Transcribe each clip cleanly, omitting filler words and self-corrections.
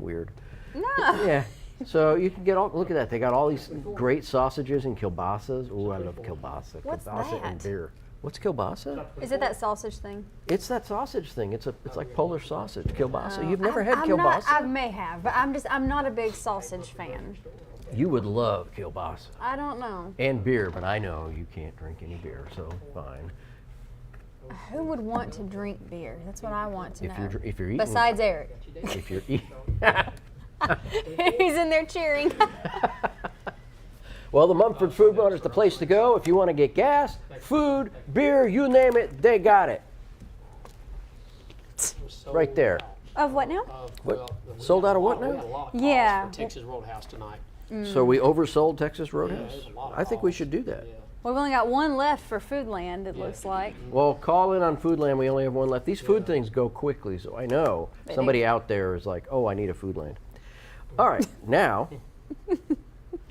weird. No. Yeah. So you can get all, look at that. They got all these great sausages and kielbasas. Ooh, I love kielbasa. What's Kielbasa and that? beer. What's kielbasa? Is it that sausage thing? It's that sausage thing. It's like Polish sausage, kielbasa. You've never I'm had kielbasa? Not, I may have, but I'm not a big sausage fan. You would love kielbasa. I don't know. And beer, but I know you can't drink any beer, so fine. Who would want to drink beer? That's what I want to know. If you're eating, Besides Eric. if you're eating. He's in there cheering. Well, the Mumford Food Mart is the place to go if you want to get gas, food, beer, you name it, they got it. Right there. Of what now? What? Sold out of what now? Yeah. For Texas Roadhouse tonight. So we oversold Texas Roadhouse? there's a lot of I think we calls. should do that. Yeah. We've only got one left for Foodland, it looks like. Well, call in on Foodland. We only have one left. These food things go quickly, so I know They somebody do. out there is like, oh, I need a Foodland. All right, now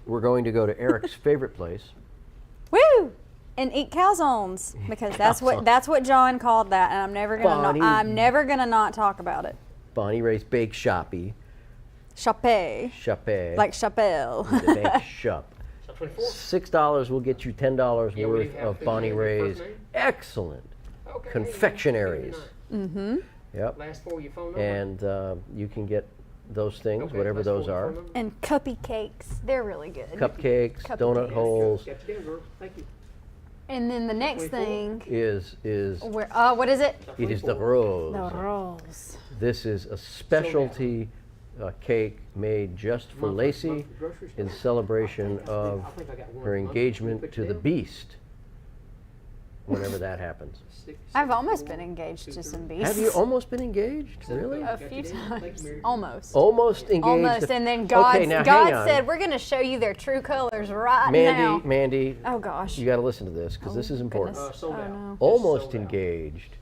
we're going to go to Eric's favorite place. Woo! And eat calzones, because that's what John called that, and Bonnie. I'm never gonna not talk about it. Bonnie Ray's Bake Shoppy. Chappé, Chappé. like Chappelle. The Bake Shop. Shop 24? $6 will get you $10 Yeah, we worth do have of food Bonnie in your Ray's first name? excellent Okay. confectionaries. Mm-hmm. Yep. Last four, your phone number? And you can get those things, Okay, whatever last those four, your are. phone number? And cuppy cakes, they're really good. Cupcakes, Cupcakes. donut holes Got you down, girl. Thank you. And then the next 24. thing, is what is it? it is the 24. rose. The rolls. This is a specialty cake made just for Lacey in celebration of her engagement to the Beast. Whenever that happens. I've almost been engaged to some beasts. Have you almost been engaged? Really? A few times. Almost. Almost engaged. Almost, and then God, Okay, now hang God on. said, we're going to show you their true colors right now. Mandy, Oh, gosh. you got to listen to this because this is important. goodness. Sold Oh, out. no. Almost Sold out. engaged.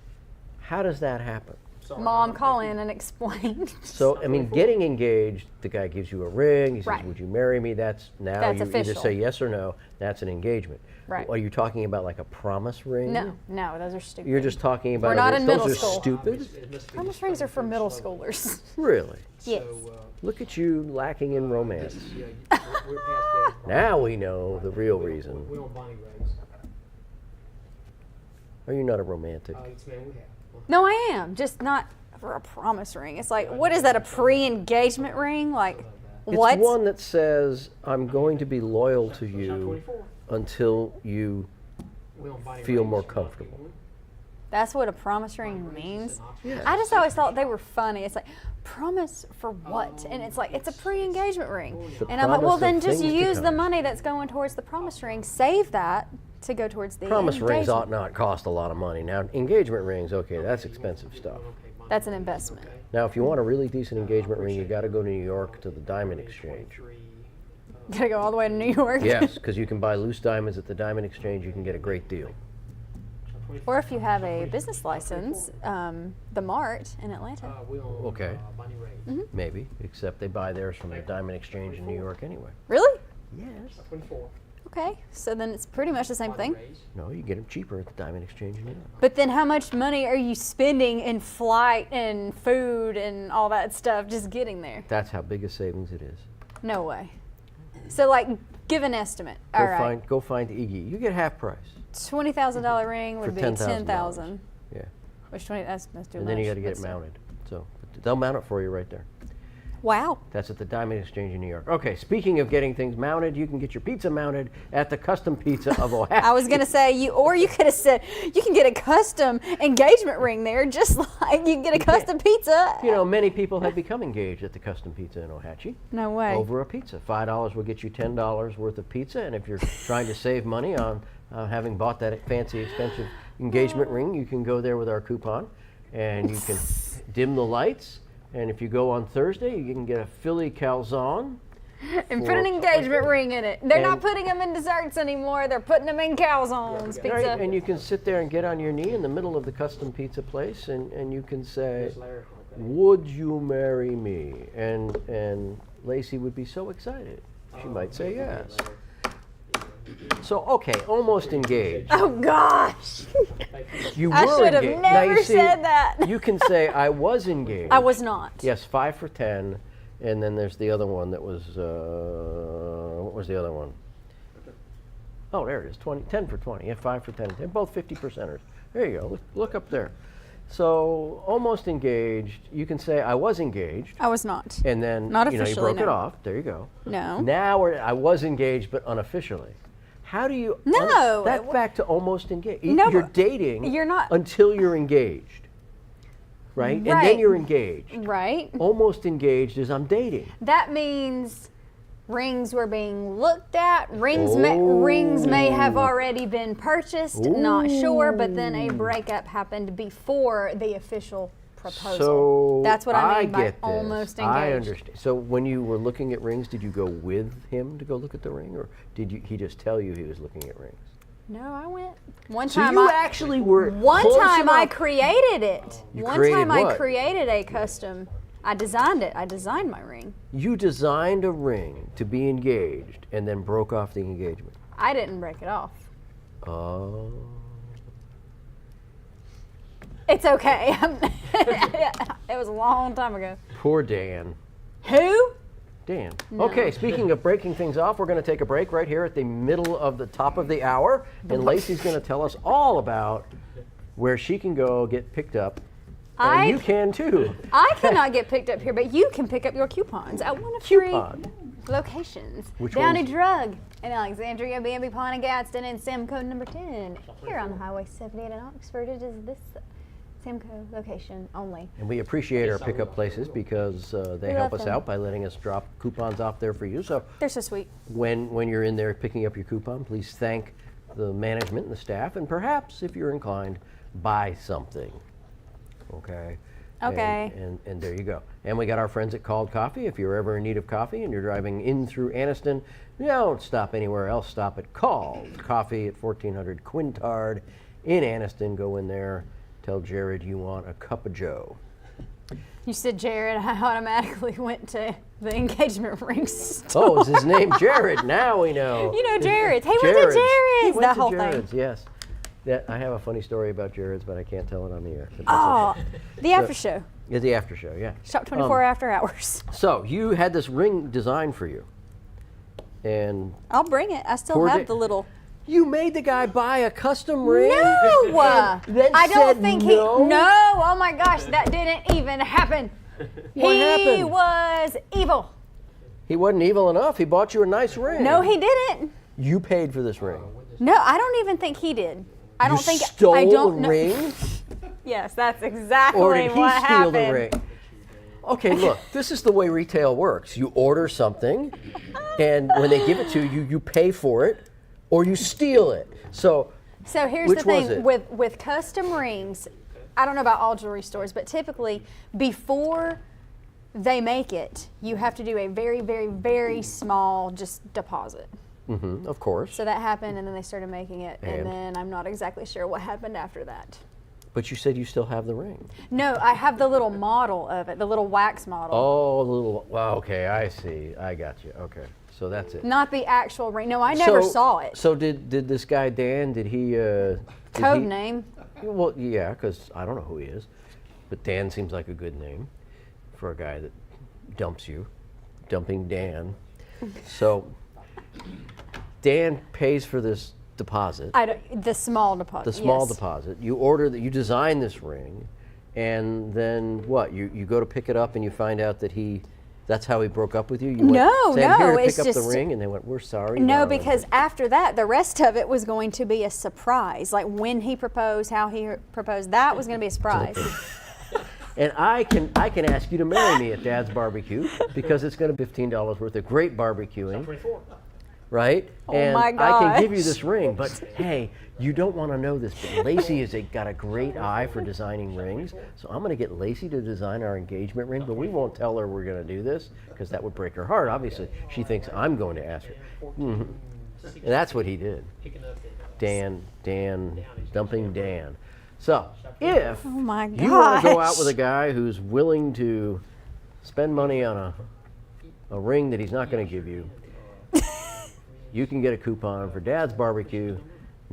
How does that happen? Sorry. Mom, call in and explain. So, I mean, getting engaged, the guy gives you a ring. He says, Right. would you marry me? That's now That's you either official. say yes or no. That's an engagement. Right. Are you talking about like a promise ring? No, those are stupid. You're just talking about We're not in those middle are school. stupid? Promise rings are for middle schoolers. Really? Yes. Look at you lacking in romance. Yeah, we're past that. Now we know the real reason. We're on Bonnie Ray's. Are you not a romantic? Yes, ma'am, we have. No, I am. Just not for a promise ring. It's like, what is that, a pre-engagement ring? Like, what? It's one that says, I'm going to be loyal to Shop you 24. until you We're on Bonnie feel Ray's. more comfortable. That's what a promise ring means? Yeah. I just always thought they were funny. It's like, promise for what? And it's like, it's a pre-engagement ring. The And I'm like, well, promise then of just things to use the come. money that's going towards the promise ring. Save that to go towards the Promise rings engagement. ought not cost a lot of money. Now, engagement rings, okay, that's expensive stuff. That's an investment. Now, if you want a really decent engagement ring, you got to go to New York to the Diamond Exchange. Gotta go all the way to New York. Yes, because you can buy loose diamonds at the Diamond Exchange. You can get a great deal. Or if you have a business license, the Mart in Atlanta. Okay. Bonnie Ray's. Mm-hmm. Maybe, except they buy theirs from the Diamond Exchange in New York anyway. Really? Yes. Shop 24. Okay, so then it's pretty much the same Bonnie thing. Ray's. No, you get them cheaper at the Diamond Exchange in New York. But then how much money are you spending in flight and food and all that stuff just getting there? That's how big a savings it is. No way. So like, give an estimate. All right. Go find Iggy. You get half price. $20,000 ring would For be $10,000. $10,000. Yeah. Which that's too much. And then you got to get but it still. mounted. So they'll mount it for you right there. Wow. That's at the Diamond Exchange in New York. Okay, speaking of getting things mounted, you can get your pizza mounted at the Custom Pizza of Oahu. I was gonna say you could have said you can get a custom engagement ring there, just like you can get a custom pizza. You know, many people have become engaged at the Custom Pizza in Ohatchee. No way. Over a pizza. $5 will get you $10 worth of pizza, and if you're trying to save money on having bought that fancy, expensive engagement ring, you can go there with our coupon, and you can dim the lights. And if you go on Thursday, you can get a Philly calzone. And put an engagement ring in it. They're not And- putting them in desserts anymore. They're putting them in calzones pizza. Right? And you can sit there and get on your knee in the middle of the custom pizza place, and you can say, Yes, Larry. Okay. would you marry me? And Lacey would be so excited. She might say yes. So, okay, almost engaged. Oh gosh. You I were should have engaged. Now, never you see, said that. You can say, I was engaged. I was not. Yes, 5 for 10. And then there's the other one that was, what was the other one? Oh, there it is, 10 for 20, yeah, 5 for 10. They're both 50%ers. There you go, look up there. So almost engaged, you can say I was engaged. I was not. And then, Not you officially, broke it no. off, there you go. No. Now I was engaged, but unofficially. How do you, No, that's back to almost engaged. No, You're but dating you're not- until you're engaged, right? And then Right. you're engaged. Right. Almost engaged is I'm dating. That means rings were being looked at. Rings may have already been purchased. Not sure, but then a breakup happened before the official proposal. So that's what I mean by get this. almost engaged. I understand. So when you were looking at rings, did you go with him to go look at the ring, or did he just tell you he was looking at rings? No, I went. One So time you I actually were One close time I enough. created it. You One created time I what? created a custom. I designed it. I designed my ring. You designed a ring to be engaged and then broke off the engagement. I didn't break it off. Oh. It's okay. It was a long time ago. Poor Dan. Who? Dan. No. Okay, speaking of breaking things off, we're going to take a break right here at the middle of the top of the hour. And Lacey's going to tell us all about where she can go get picked up. And you can too. I cannot get picked up here, but you can pick up your coupons at one of Coupon. 3 locations. Which Downey ones? Drug in Alexandria, Bambi, Pond, and Gadsden, and Simcoe number 10. Here on the Highway 78 in Oxford, it is this Simcoe location only. And we appreciate our pickup places because they We help love us them. out by letting us drop coupons off there for you. So They're so sweet. when you're in there picking up your coupon, please thank the management and the staff, and perhaps, if you're inclined, buy something. Okay? Okay. And there you go. And we got our friends at Called Coffee. If you're ever in need of coffee and you're driving in through Anniston, don't stop anywhere else. Stop at Called Coffee at 1400 Quintard in Anniston. Go in there. Tell Jared you want a cup of joe. You said Jared, I automatically went to the engagement ring store. Oh, is his name Jared? Now we know. You know Jared's. He went to Jared's. He Jared's. went That to whole Jared's, thing. yes. I have a funny story about Jared's, but I can't tell it on the air. But that's Oh, okay. the after show. Yeah, the after show, yeah. Shop 24 after hours. So you had this ring designed for you, and I'll bring it. I still Poor have da- the little. you made the guy buy a custom ring. No! Then I don't said think no? he. No! Oh my gosh, that didn't even happen. What he happened? was evil. He wasn't evil enough. He bought you a nice ring. No, he didn't. You paid for this ring. No, I don't even think he did. I don't you think. stole I don't the know. ring, Yes, that's exactly or did he what steal happened. the ring? Okay, look, this is the way retail works. You order something, and when they give it to you, you pay for it, or you steal it. So So here's which the was thing it? with custom rings. I don't know about all jewelry stores, but typically before they make it, you have to do a very, very, very small just deposit. of course. So that happened, and then they started making it, And? and then I'm not exactly sure what happened after that. But you said you still have the ring. No, I have the little model of it, the little wax model. Oh, the little. Well, okay, I see. I got you. Okay, so that's it. Not the actual ring. No, I never saw it. So did this guy Dan? Did he? Code name. Well, yeah, because I don't know who he is, but Dan seems like a good name for a guy that dumps you, dumping Dan. So Dan pays for this deposit, The small deposit. the small yes. deposit. You order that. You design this ring, and then what? You go to pick it up and you find out that that's how he broke up with you. You No, went, Sam, here, no, pick it's up the just- ring, and they went, "We're sorry." No, darling." because after that, the rest of it was going to be a surprise. Like when he proposed, how he proposed, that was going to be a surprise. And I can ask you to marry me at Dad's Barbecue because it's going to be $15 worth of great barbecuing, 24. right? Oh and my I can give you gosh. this ring, but hey, you don't want to know this, but Lacey has got a great eye for designing rings, so I'm going to get Lacey to design our engagement ring, but we won't tell her we're going to do this because that would break her heart. Obviously, she thinks I'm going to ask her. And that's what he did. Picking up Dan, dumping Dan. So, if Oh my you want to go out gosh. with a guy who's willing to spend money on a ring that he's not going to give you, you can get a coupon for Dad's Barbecue.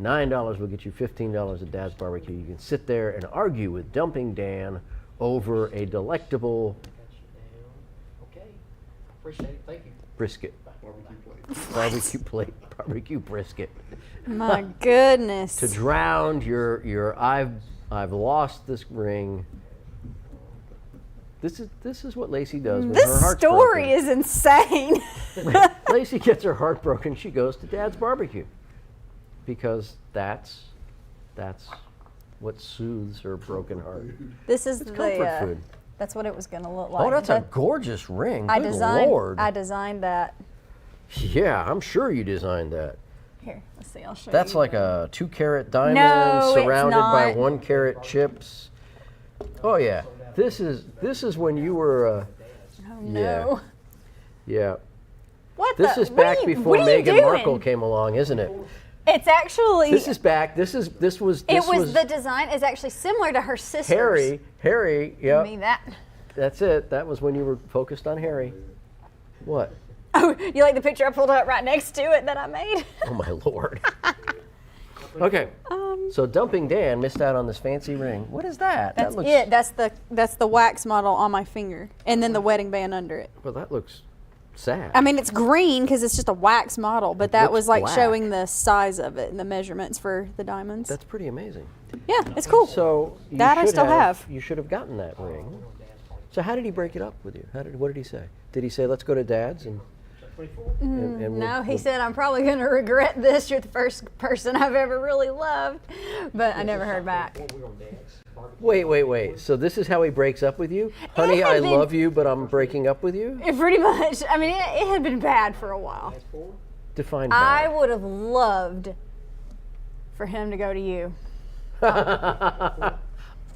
$9 will get you $15 at Dad's Barbecue. You can sit there and argue with Dumping Dan over a delectable Okay. Appreciate it. Thank you. Brisket. Barbecue brisket. My goodness. To drown your I've lost this ring. This is what Lacey does when her This heart's story broken. is insane. Lacey gets her heart broken. She goes to Dad's barbecue because that's what soothes her broken heart. This is It's the comfort food. that's what it was going to look like. Oh, that's a That- gorgeous ring. I Good designed Lord. I designed that. Yeah, I'm sure you designed that. Here, let's see. I'll show That's you. like a 2-carat diamond No, it's surrounded by not. 1-carat chips. Oh yeah, this is when you were. Oh no. Yeah. What This the? is back before what are you Meghan doing? Markle came along, isn't it? It's actually. This is back. This was. the design is actually similar to her sister's. Harry. Give Yeah. me that. That's it. That was when you were focused on Harry. What? Oh, you like the picture I pulled up right next to it that I made? Oh my Lord. Okay. So Dumping Dan missed out on this fancy ring. What is that? That's that looks, it. That's the wax model on my finger, and then the wedding band under it. Well, that looks sad. I mean, it's green because it's just a wax model, but that looks was like black. showing the size of it and the measurements for the diamonds. That's pretty amazing. Yeah, it's cool. So you That I should still have. You should have gotten that ring. So how did he break it up with you? What did he say? Did he say, "Let's go to Dad's"? And we'll- No, he we'll- said, I'm probably going to regret this. You're the first person I've ever really loved. But I never heard back. We're on Dad's barbecue. Wait. So this is how he breaks up with you? Honey, I had been- love you, but I'm breaking up with you? Pretty much. I mean, it had been bad for a while. That's four. Define I bad. would have loved for him to go to you.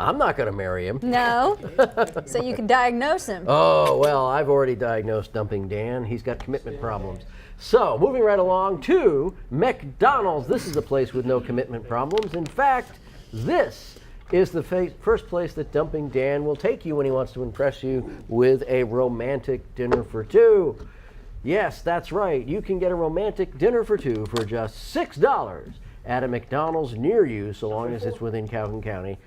I'm not going to marry him. No? So you can diagnose him. Oh, well, I've already diagnosed Dumping Dan. He's got commitment problems. So, moving right along to McDonald's. This is a place with no commitment problems. In fact, this is the first place that Dumping Dan will take you when he wants to impress you with a romantic dinner for two. Yes, that's right. You can get a romantic dinner for two for just $6 at a McDonald's near you, so long as it's within Calhoun County.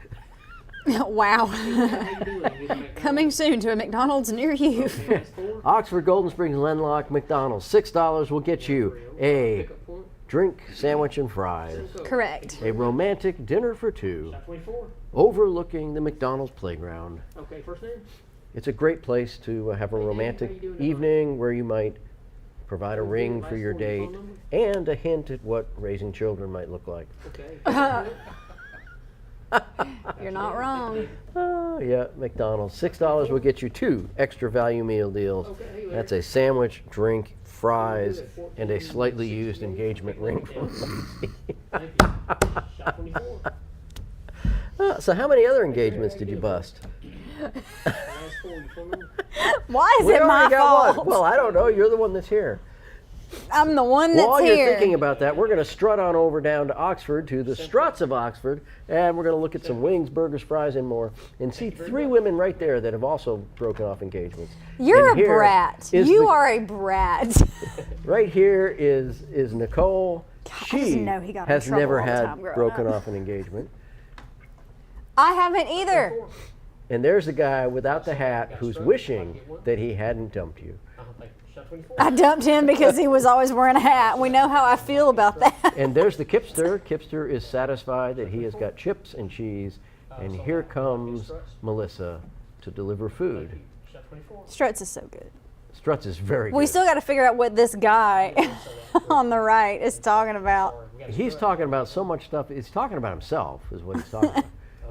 Wow. How you doing? Coming soon to a McDonald's near you. Oxford, Golden Springs, Lenlock, McDonald's. $6 will get you a drink, sandwich, and fries. Correct. A romantic dinner for two Shot 24. overlooking the McDonald's playground. Okay, first name? It's a great place to have a romantic evening where you might provide a ring for your date and a hint at what raising children might look like. Okay. You're not wrong. Oh, yeah, McDonald's. $6 will get you 2 extra value meal deals. Okay, That's a sandwich, drink, fries, and a slightly used engagement ring. Thank you. Shot 24. So how many other engagements did you bust? Last four, you phone number? Why is We it my already got fault? one. Well, I don't know. You're the one that's here. I'm the one that's While here. you're thinking about that, we're going to strut on over down to Oxford, to the Struts of Oxford, and we're going to look at some wings, burgers, fries, and more, and see 3 women right there that have also broken off engagements. You're And a here brat. is You the- are a brat. Right here is Nicole. I She just know he got in has trouble never all the had time growing broken up. off an engagement. I haven't either. And there's the guy without the hat who's wishing that he hadn't dumped you. Thank you. Shot 24. I dumped him because he was always wearing a hat. We know how I feel about that. And there's the Kipster. Kipster is satisfied that he has got chips and cheese. And here comes Melissa to deliver food. Shot 24. Struts is so good. Struts is very good. We still got to figure out what this guy on the right is talking about. He's talking about so much stuff. He's talking about himself, is what he's talking about.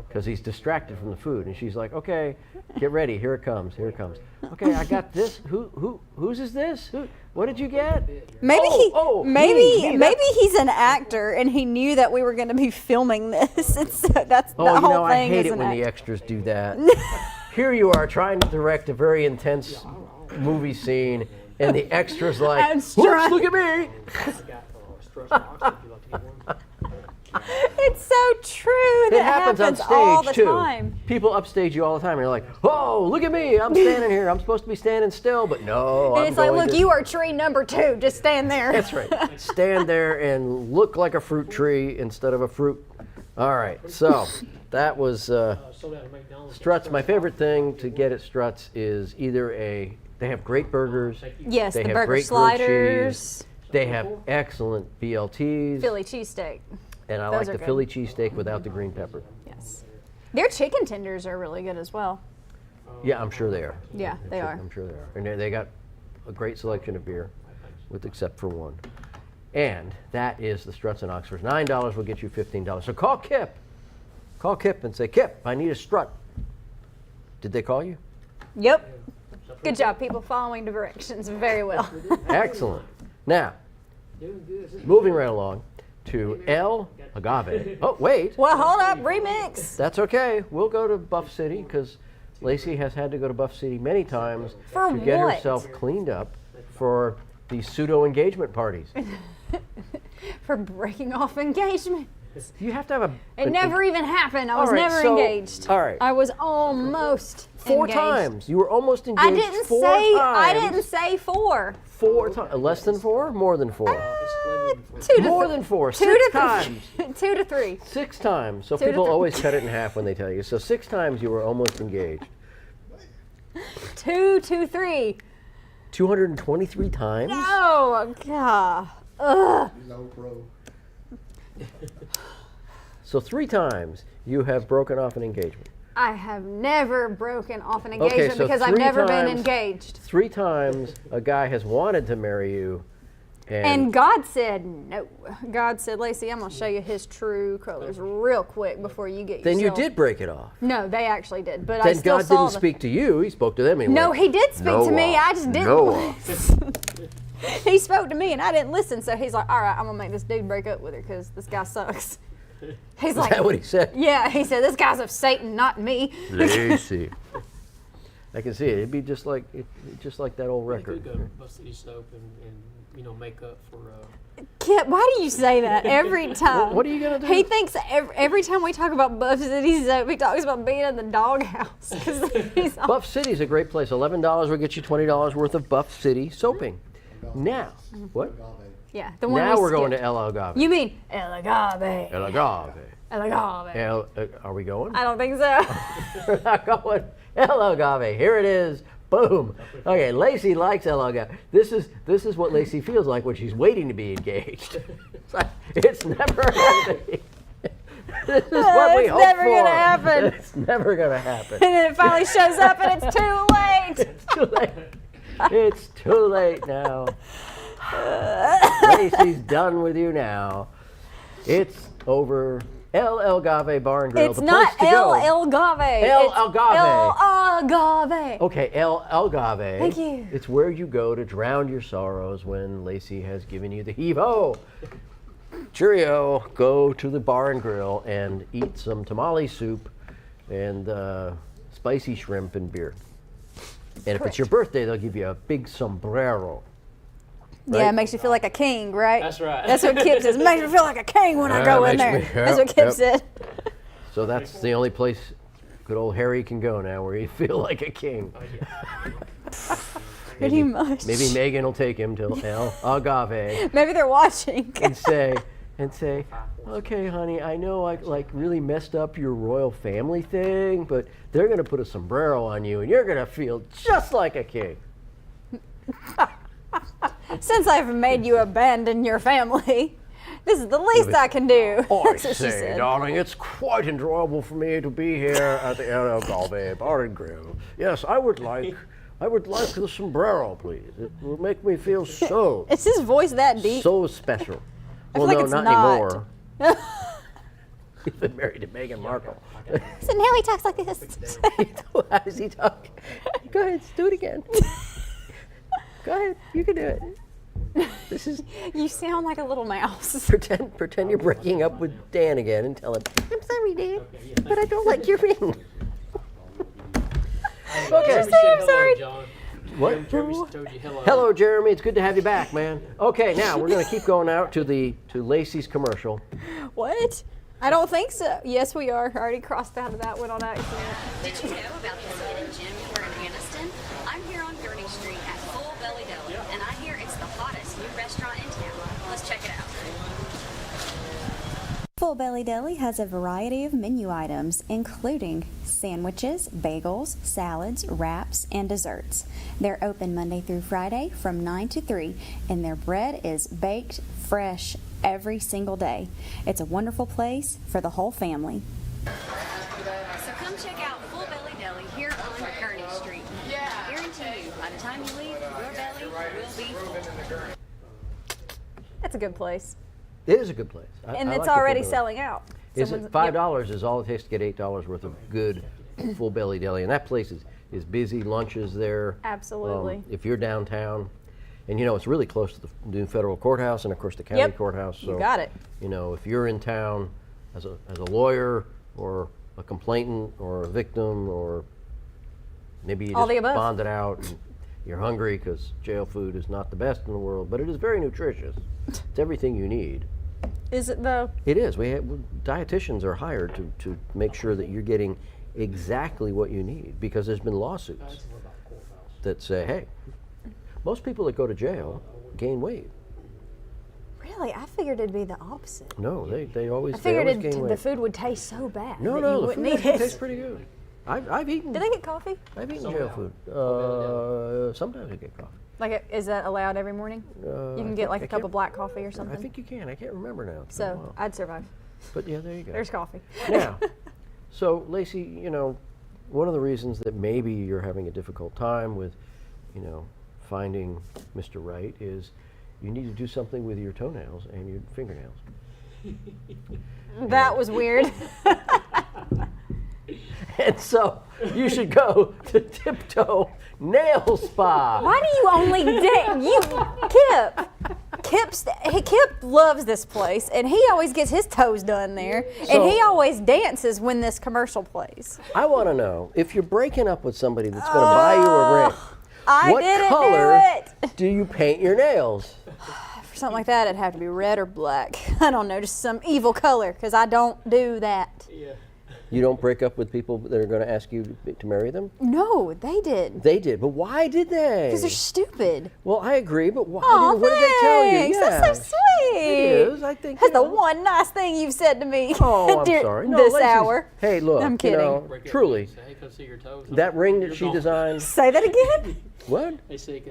Because he's distracted from the food, and she's like, "Okay, get ready. Here it comes. Here it comes. Okay, I got this. Whose is this? What did you get? Maybe me, maybe he's an actor and he knew that we were going to be filming this. And so that's the Oh, you whole know, I thing. hate is it an when the act- extras do that. Here you are trying to direct a very intense movie scene, and the extras like, I'm "Whoops, trying- look at me." I got Struts from Oxford. Would you like to get one? It's so true. It That happens on all the stage too. time. People upstage you all the time. And you're like, "Oh, look at me! I'm standing here. I'm supposed to be standing still, but no." And I'm it's like, going look, to-" you are tree number 2. Just stand there. That's right. Stand there and look like a fruit tree instead of a fruit. All right. So that was Sold out at McDonald's. Struts. My favorite thing to get at Struts is either they They have great burgers. Yes, They the have burger great grilled sliders, cheese. They have excellent BLTs. Philly cheesesteak. And I those like are the good. Philly cheesesteak without the green pepper. Yes. Their chicken tenders are really good as well. Yeah, I'm sure they are. Yeah, they are. I'm sure they are. And they got a great selection of beer, with except for one. And that is the Struts in Oxford. $9 will get you $15. So call Kip. Call Kip and say, Kip, I need a strut. Did they call you? Yep. Good job, people following directions very well. Excellent. Now, moving right along to El Agave. Oh, wait. Well, hold up, remix. That's okay. We'll go to Buff City because Lacey has had to go to Buff City many times For to get what? herself cleaned up for these pseudo engagement parties. For breaking off engagement. You have to have It never even happened. I was All right, never so- engaged. all right. I was almost four engaged. times. You were almost engaged. I didn't four say. times. I didn't say 4. 4 times. Less than 4? More than 4? 2 to More 3. than 4. 2 6 to times. 2 to 3. 6 times. So 2 to people 3. always cut it in half when they tell you. So 6 times you were almost engaged. 2 to 3. 223 times? Oh God. Ugh. No, bro. So 3 times you have broken off an engagement. I have never broken off an Okay, engagement so because I've 3 never been times- engaged. 3 times a guy has wanted to marry you. And God said no. God said, Lacey, I'm going to show you his true colors real quick before you get then you yourself. did break it off. No, they actually did. But I Then still God saw didn't the- speak to you. He spoke to them anyway. No, he did speak to me. Noah. I just didn't. Noah. He spoke to me and I didn't listen. So he's like, all right, I'm going to make this dude break up with her because this guy sucks. He's Is like, that what he said? yeah, he said, this guy's of Satan, not me. Lacey. I can see it. It'd be just like that old You record. could go to Buff City Soap and make up for. Kip, why do you say that every time? What are you gonna do? He thinks every time we talk about Buff City Soap, he talks about being in the doghouse. 'Cause he's all- Buff City's a great place. $11 will get you $20 worth of Buff City soaping. Now, what? yeah, the one Now we we're going to skipped. El Agave. You mean El Agave? El Agave. El Agave. Are we going? I don't think so. We're not going. El Agave. Here it is. Boom. Okay, Lacey likes El Agave. This is what Lacey feels like when she's waiting to be engaged. It's never happening. This is what we It's hope never for. gonna happen. It's never gonna happen. And then it finally shows up and it's too late. It's too late. It's too late now. Lacey's done with you now. It's over. El Agave Bar and Grill. It's the not place to El go. Agave. El It's Agave. El Agave. Okay, El Agave. Thank you. It's where you go to drown your sorrows when Lacey has given you the heave-ho. Cheerio. Go to the bar and grill and eat some tamale soup and spicy shrimp and beer. And if it's your birthday, they'll give you a big sombrero. Yeah, Right? it makes you feel like a king, right? That's right. That's what Kip says. It makes me feel like a king when I Yeah, go in makes there. me- That's what Kip yep. said. So that's the only place good old Harry can go now where you feel like a king. Pretty much. Maybe Megan will take him to El Agave. Maybe they're watching. and say, okay, honey, I know I like really messed up your royal family thing, but they're gonna put a sombrero on you, and you're gonna feel just like a king. Since I've made you abandon your family, this is the least I can do. I That's what she say, said. darling, it's quite enjoyable for me to be here at the El Agave Bar and Grill. Yes, I would like the sombrero, please. It will make me feel so Is his voice that deep? so special. feel Well, like no, it's not not. anymore. He's been married to Meghan Markle. So now he talks like this. How does he talk? Go ahead, do it again. Go ahead, you can do it. This is You sound like a little mouse. pretend you're breaking up with Dan again and tell him, I'm sorry, Dan, but I don't like your ring. Okay. Jeremy say said I'm hello, sorry? John. What? Jeremy told you hello. Hello, Jeremy. It's good to have you back, man. Okay, now we're gonna keep going out to Lacey's commercial. What? I don't think so. Yes, we are. I already crossed out of that one on accident. Did you know about this hidden gem here in Anniston? I'm here on Gurney Street at Full Belly Deli, and I hear it's the hottest new restaurant in town. Let's check it out. Full Full Belly Deli has a variety of menu items, including sandwiches, bagels, salads, wraps, and desserts. They're open Monday through Friday from 9 to 3, and their bread is baked fresh every single day. It's a wonderful place for the whole family. So come check out Full Belly Deli here on Kearney Street. I guarantee you, by the time you leave, your belly will be full. That's a good place. It is a good place. And I it's like the already Full Belly. selling out. Is Someone's- it $5 is all it takes to get $8 worth of good Full Belly Deli, and that place is busy. Lunch is there. Absolutely. If you're downtown, and you know it's really close to the new federal courthouse and of course the county Yep. courthouse. So You got it. You know, if you're in town as a lawyer or a complainant or a victim, or maybe you All the just above. bonded out and you're hungry because jail food is not the best in the world, but it is very nutritious. It's everything you need. Is it though? It is. Dietitians are hired to make sure that you're getting exactly what you need, because there's been lawsuits that say, hey, most people that go to jail gain weight. Really? I figured it'd be the opposite. No, they always I figured gain weight. the food would taste so bad. No, that no, you the wouldn't food eat actually it. tastes pretty good. I've eaten. Do they get coffee? I've eaten jail food. Sometimes I get coffee. Like, is that allowed every morning? You can get like a cup of black coffee or I something. think you can. I can't remember now. It's been a So while. I'd survive. But yeah, there you go. There's coffee. Now, so Lacey, you know, one of the reasons that maybe you're having a difficult time with, you know, finding Mr. Right is you need to do something with your toenails and your fingernails. That was weird. And so you should go to Tiptoe Nail Spa. Why do you only Kip loves this place, and he always gets his toes done there, and he So- always dances when this commercial plays. I want to know, if you're breaking up with somebody that's going to buy you a ring, I what didn't color do it. do you paint your nails? For something like that, it'd have to be red or black. I don't know, just some evil color, because I don't do that. Yeah. You don't break up with people that are going to ask you to marry them? No, they did. They did, but why did they? Because they're stupid. Well, I agree, but why? Oh, What did they tell you? thanks. That's so sweet. It is. I think That's you the know. one nice thing you've said to me. Oh, I'm dur- sorry. No, this Lacey's- hour. Hey, look. I'm You kidding. know, Break up truly, and say, hey, come see your toes. that ring that You're she gone. designed. Say that again. What? They say,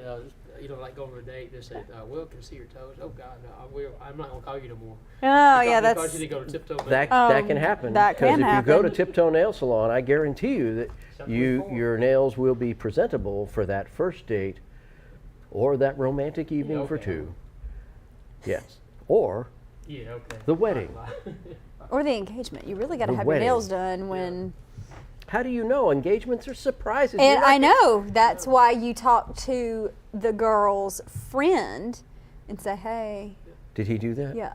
you know, like going on a date, they say, Will, can see your toes? Oh, God, no, I will. I'm not going to call you no more. Oh, yeah, Because that's. you did go to Tiptoe. That Oh, can happen. that because can if you go to happen. Tiptoe Nail Salon, I guarantee you that Something for your nails will be presentable for that first date, or that romantic evening for okay. two. Yes, or Yeah, okay. the wedding. Or the engagement. You really got to The have wedding. your nails done when. How do you know? Engagements are surprises. And You're not I know that's why you talk to the girl's friend and say, "Hey, Did he do that? yeah."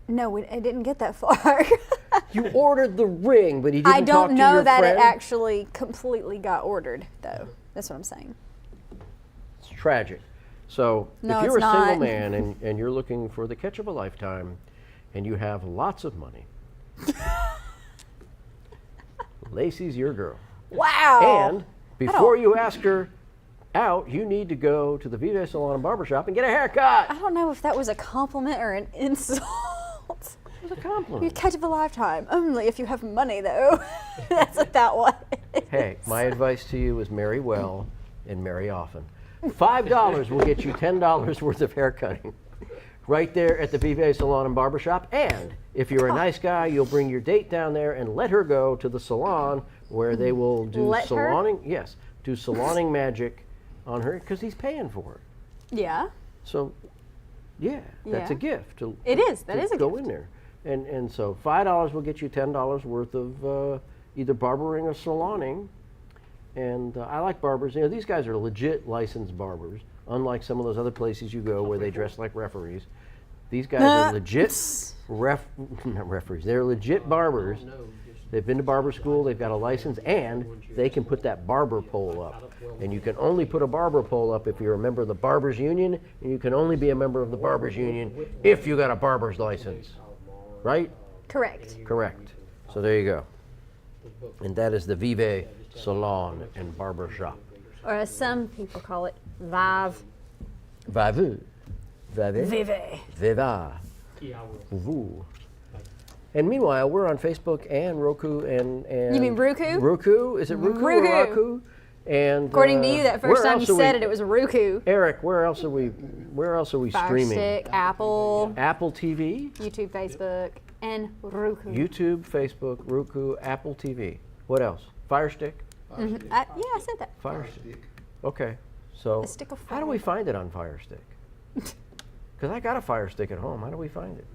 No, it didn't get that far. You ordered the ring, but he didn't I talk don't to know your that friend? it actually completely got ordered, though. That's what I'm saying. It's tragic. So No, if you're it's a single not. man and you're looking for the catch of a lifetime and you have lots of money, Lacey's your girl. Wow. And before you ask her out, you need to go to the Vive Salon and Barbershop and get a haircut. I don't know if that was a compliment or an insult. It's a You compliment. catch of a lifetime. Only if you have money, though. That's what that was. Hey, my advice to you is marry well and marry often. $5 will get you $10 worth of haircutting right there at the Vive Salon and Barbershop. And if you're a nice guy, you'll bring your date down there and let her go to the salon where they will do Let her? saloning. Yes, do saloning magic on her because he's paying for it. Yeah. So, yeah, that's a Yeah. gift. It is. That to is a go gift. in there. And so $5 will get you $10 worth of either barbering or saloning. And I like barbers. You know, these guys are legit licensed barbers, unlike some of those other places you go where they dress like referees. These guys are legit not referees. They're legit barbers. They've been to barber school. They've got a license, and they can put that barber pole up. And you can only put a barber pole up if you're a member of the Barbers Union, and you can only be a member of the Barbers Union if you got a barber's license. Right? Correct. Correct. So there you go. And that is the Vive Salon and Barber Shop. Or as some people call it, Vive. Vive. Vive. Vive. Viva. Yeah, I will. Vous. And meanwhile, we're on Facebook and Roku and You mean Roku? Roku? Is it Roku or Roku. Roku? And According to you, that where first time you else are said we- it was Roku. Eric, where else are we Fire streaming? Stick, Apple, Apple TV, YouTube, Facebook, and Roku. YouTube, Facebook, Roku, Apple TV. What else? Fire Stick? Yeah, I said that. Fire Stick. Okay. So A stick of how do we find it on Fire Stick? Because I got a Fire Stick at home. How do we find it?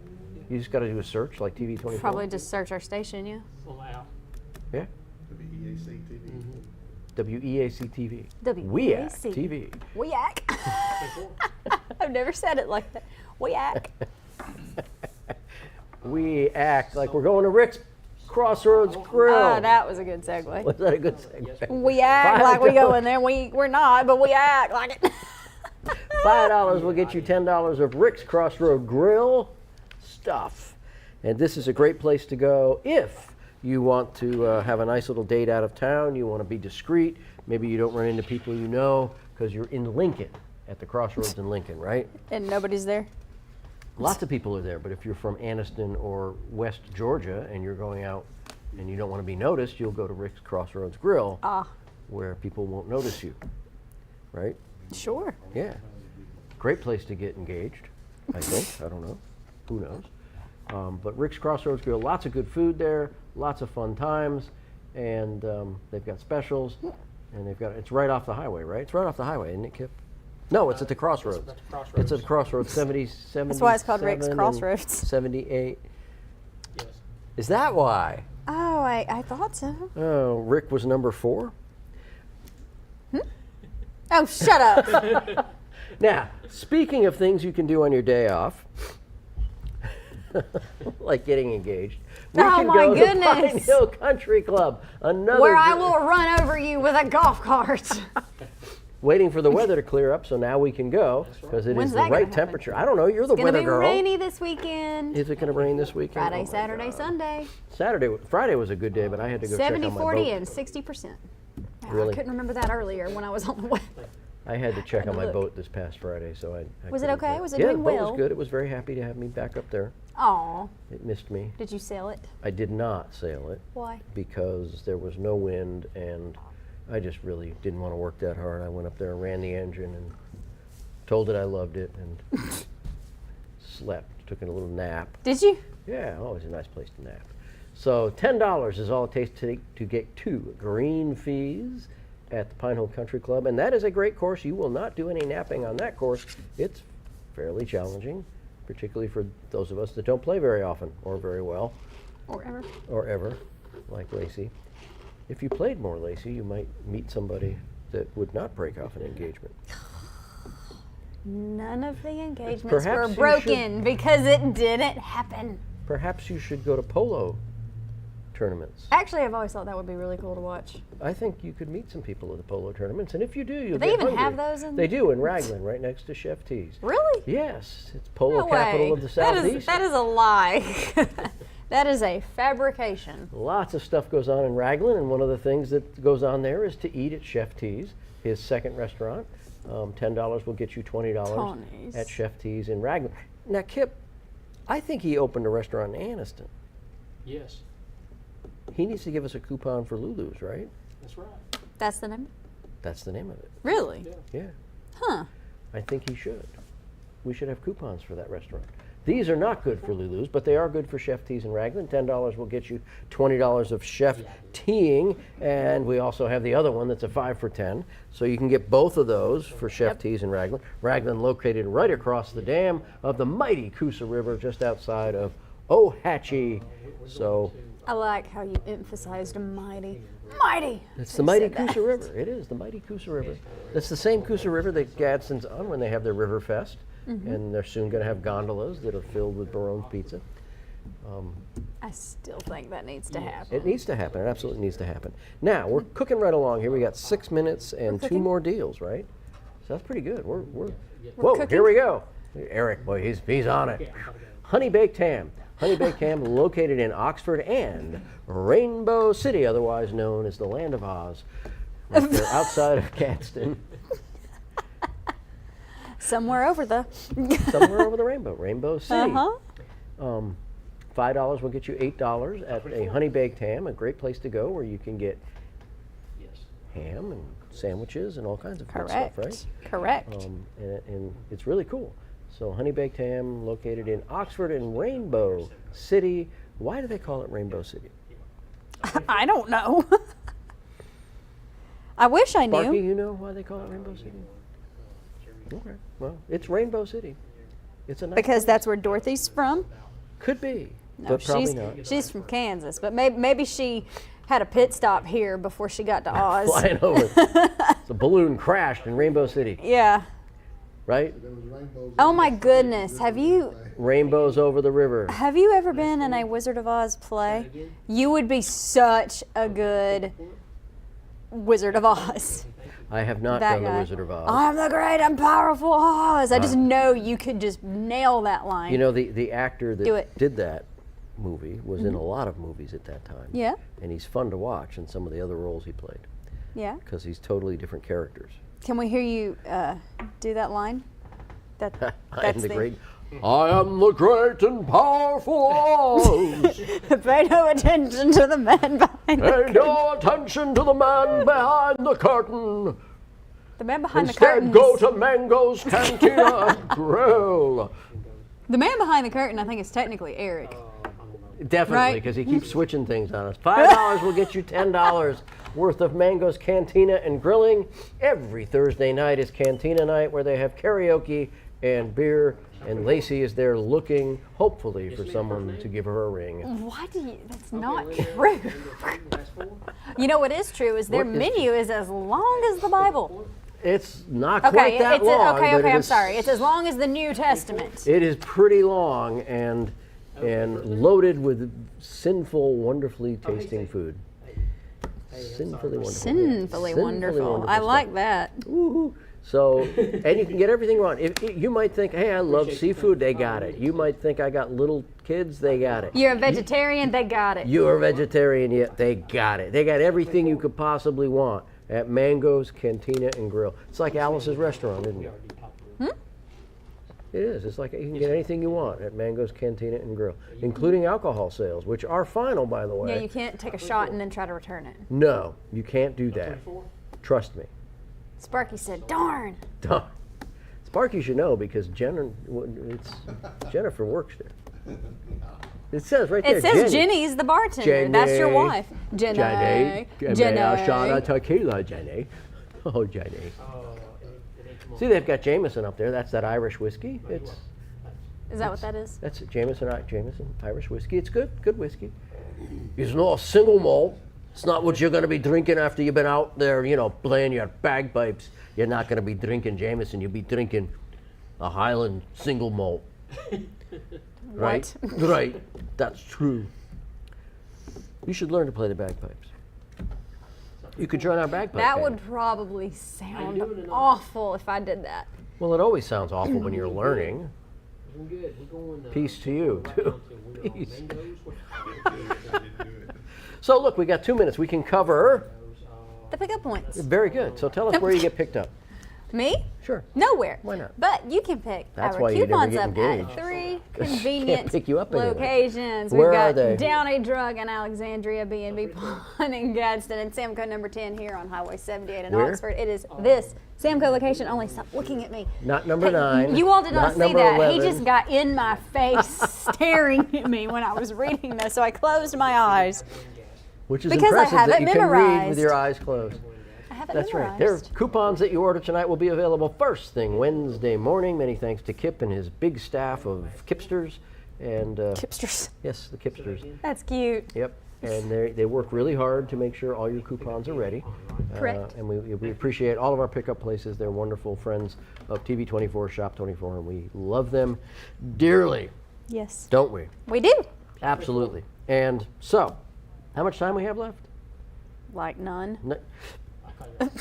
You just got to do a search like TV24? Probably just search our station, yeah. Wow. Yeah. WEAC TV. WEAC TV. WEAC. TV. Weac. I've never said it like that. Weac. We act like we're going to Rick's Crossroads Grill. Oh, that was a good segue. Was that a good segue? We act like we go in there. We're not, but we act like it. $5 will get you $10 of Rick's Crossroad Grill stuff. And this is a great place to go if you want to have a nice little date out of town, you want to be discreet, maybe you don't run into people you know because you're in Lincoln, at the Crossroads in Lincoln, right? And nobody's there. Lots of people are there, but if you're from Anniston or West Georgia and you're going out and you don't want to be noticed, you'll go to Rick's Crossroads Grill where people won't notice you, right? Sure. Yeah. Great place to get engaged, I think. I don't know. Who knows? But Rick's Crossroads Grill, lots of good food there, lots of fun times, and they've got specials, and it's right off the highway, right? It's right off the highway, isn't it, Kip? No, it's at the Crossroads. It's at the Crossroads. It's at the Crossroads, 77. That's why it's called Rick's Crossroads. 78. Yes. Is that why? Oh, I thought so. Oh, Rick was number 4. Oh, shut up. Now, speaking of things you can do on your day off, like getting engaged, we Oh, can my go to goodness. Pine Hill Country Club. Another Where I good- will run over you with a golf cart. waiting for the weather to clear up, so now we can go because it When's is that the gonna right happen? temperature. I don't know. You're the It's going to weather be girl. rainy this weekend. Is it going to rain this weekend? Friday, Oh my Saturday, God. Sunday. Friday was a good day, but I had to go check 70, on my 40, boat. and 60%. Wow, Really? I couldn't remember that earlier when I was on the way. I had to check on my Look. boat this past Friday, so I Was it couldn't okay? go. Was it yeah, doing the boat well? was good. It was very happy to have me back up there. Aw, It missed me. did you sail it? I did not sail it Why? because there was no wind, and I just really didn't want to work that hard. I went up there and ran the engine and told it I loved it and slept, took a little nap. Did you? Yeah, always a nice place to nap. So $10 is all it takes to get 2 green fees at the Pine Hill Country Club, and that is a great course. You will not do any napping on that course. It's fairly challenging, particularly for those of us that don't play very often or very well Or ever. or ever, like Lacey. If you played more, Lacey, you might meet somebody that would not break off an engagement. None of the engagements Perhaps you were broken because it didn't happen. Perhaps you should go to polo tournaments. Actually, I've always thought that would be really cool to watch. I think you could meet some people at the polo tournaments, and if you do, you'll they get even have hungry. those in- They do in Raglan, right next to Chef T's. Really? Yes, it's polo No capital way. of the Southeast. That is a lie. That is a fabrication. Lots of stuff goes on in Raglan, and one of the things that goes on there is to eat at Chef T's, his second restaurant. $10 will get you $20 Tony's. at Chef T's in Raglan. Now, Kip, I think he opened a restaurant in Anniston. Yes, He needs to give us a coupon for Lulu's, right? that's right. That's the name? That's the name of it. Really? Yeah. Yeah, Huh. I think he should. We should have coupons for that restaurant. These are not good for Lulu's, but they are good for Chef T's in Raglan. $10 will get you $20 of Chef Teeing, and we also have the other one that's a 5 for $10. So you can get both of those for Chef T's in Raglan. Raglan located right across the dam of the mighty Coosa River, just outside of Ohatchee. So I like how you emphasized mighty. Mighty! it's the mighty Coosa River. It is the mighty Coosa River. It's the same Coosa River that Gadsden's on when they have their River Fest. And they're soon going to have gondolas that are filled with Barone's pizza. I still think that needs to happen. It needs to happen. It absolutely needs to happen. Now, we're cooking right along here. We got 6 minutes and 2 more deals, right? So that's pretty good. We're whoa, cooking? here we go. Eric, boy, he's on it. Honey Baked Ham. Honey Baked Ham located in Oxford and Rainbow City, otherwise known as the Land of Oz. Right there outside of Gadsden. Somewhere over the. Somewhere over the rainbow. Rainbow City. Uh-huh. $5 will get you $8 at a honey baked ham, a great place to go where you can get Yes. ham and sandwiches and all kinds of good Correct. stuff, right? Correct. And it's really cool. So honey baked ham located in Oxford and Rainbow City. Why do they call it Rainbow City? I don't know. I wish I Sparky, knew. you know why they call it Rainbow City? Okay, well, it's Rainbow City. It's a nice Because place. that's where Dorothy's from. Could be, No, but probably not. she's from Kansas, but maybe she had a pit stop here before she got to Oz. Flying over. The balloon crashed in Rainbow City, Yeah. right? There was rainbows. Oh my goodness. Have you Rainbows over the river. ever been in a Wizard of Oz play? You would be such a good Wizard of Oz. I have not That done guy. the Wizard of Oz. I'm the great and powerful Oz. I just know you could just nail that line. You know, the actor Do that it. did that movie was in a lot of movies at that time. Yeah. And he's fun to watch in some of the other roles he played Yeah. because he's totally different characters. Can we hear you do that line? I am That's the great. I am the great and powerful Oz. Pay no attention to the man behind the Pay no attention to the man behind the curtain. The man behind the Instead, curtain. go to Mango's Cantina and Grill. The man behind the curtain, I think, is technically Eric. Definitely, Right. because he keeps switching things on us. $5 will get you $10 worth of Mango's Cantina and Grilling. Every Thursday night is Cantina night where they have karaoke and beer, and Lacey is there looking, hopefully, for someone to give her a ring. Why do you? That's not true. You know what is true is their What is menu is as long as the Bible. It's not Okay, quite that it's long, okay. but Okay, it I'm is- sorry. It's as long as the New Testament. It is pretty long and loaded with sinful, wonderfully tasting food. Sinfully wonderful. Sinfully wonderful. I stuff. like that. Woo-hoo. So, and you can get everything you want. You might think, hey, I love seafood, they got it. You might think I got little kids, they got it. You're a vegetarian, they got it. You're a vegetarian, yet they got it. They got everything you could possibly want at Mango's Cantina and Grill. It's like Alice's restaurant, isn't it? It is. It's like you can get anything you want at Mango's Cantina and Grill, including alcohol sales, which are final, by the way. Yeah, you can't take a shot and then try to return it. No, you can't do that. Trust me. Sparky said, darn. Darn. Sparky should know because Jennifer works there. It says right there. It says Jenny's the bartender. That's your Jenny. wife. Jenny. Jenny. Give me a shot of tequila, Jenny. Oh, Jenny. See, they've got Jameson up there. That's that Irish whiskey. Is that what that is? That's Jameson Irish whiskey. It's good whiskey. It's not a single malt. It's not what you're going to be drinking after you've been out there, playing your bagpipes. You're not going to be drinking Jameson. You'll be drinking a Highland single malt. Right? Right. That's true. You should learn to play the bagpipes. You could join our bagpipe That band. would probably sound awful if I did that. Well, it always sounds awful when you're learning. We're good. We're going. Peace to you, too. Peace. Peace. So look, we got 2 minutes. We can cover. The pickup points. Very good. So tell us where you get picked up. Me? Sure. Nowhere. Why not? But you can pick That's our why you never coupons get up engaged. at 3 Can't convenient pick you up anywhere. locations. Where We've are got they? Downey Drug in Alexandria, B&B Pawn in Gadsden, and Samco number 10 here on Highway 78 in Where? Oxford. It is this Samco location only. Stop looking at me. Not number Hey, 9. You all did not see number that. 11. He just got in my face staring at me when I was reading this, so I closed my eyes. Which is because I impressive have that it you can read with memorized. your eyes closed. I have it That's right. memorized. Their coupons that you order tonight will be available first thing Wednesday morning. Many thanks to Kip and his big staff of Kipsters. And Kipsters. yes, the Kipsters. That's cute. Yep. And they work really hard to make sure all your coupons are ready. Correct. And we appreciate all of our pickup places. They're wonderful friends of TV24, Shop 24, and we love them dearly, Yes. don't we? We do. Absolutely. And so, how much time we have left? Like none. No-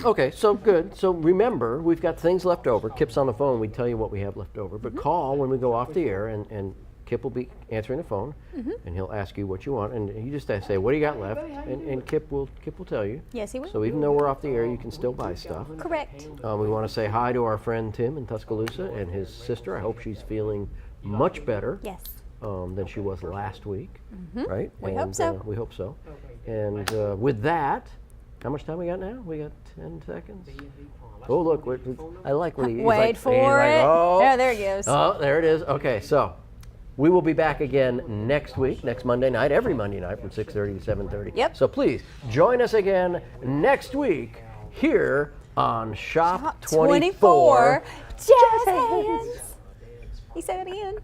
Okay, so good. So remember, we've got things left over. Kip's on the phone. We tell you what we have left over. But call when we go off the air, and Kip will be answering the phone, and he'll ask you what you want, and you just have to say, "What do you got left?" And Kip will tell you. Yes, he will. So even though we're off the air, you can still buy stuff. Correct. We want to say hi to our friend Tim in Tuscaloosa and his sister. I hope she's feeling much better. Yes. than she was last week, right? We hope so. We hope so. And with that, how much time we got now? We got 10 seconds. Oh, look! I like when he's Wait like, for he's like, it. oh. Yeah, there it goes. Oh, there it is. Okay, so we will be back again next week, next Monday night, every Monday night from 6:30 to 7:30. Yep. So please join us again next week here on Shop 24. Jazz hands. He said it again.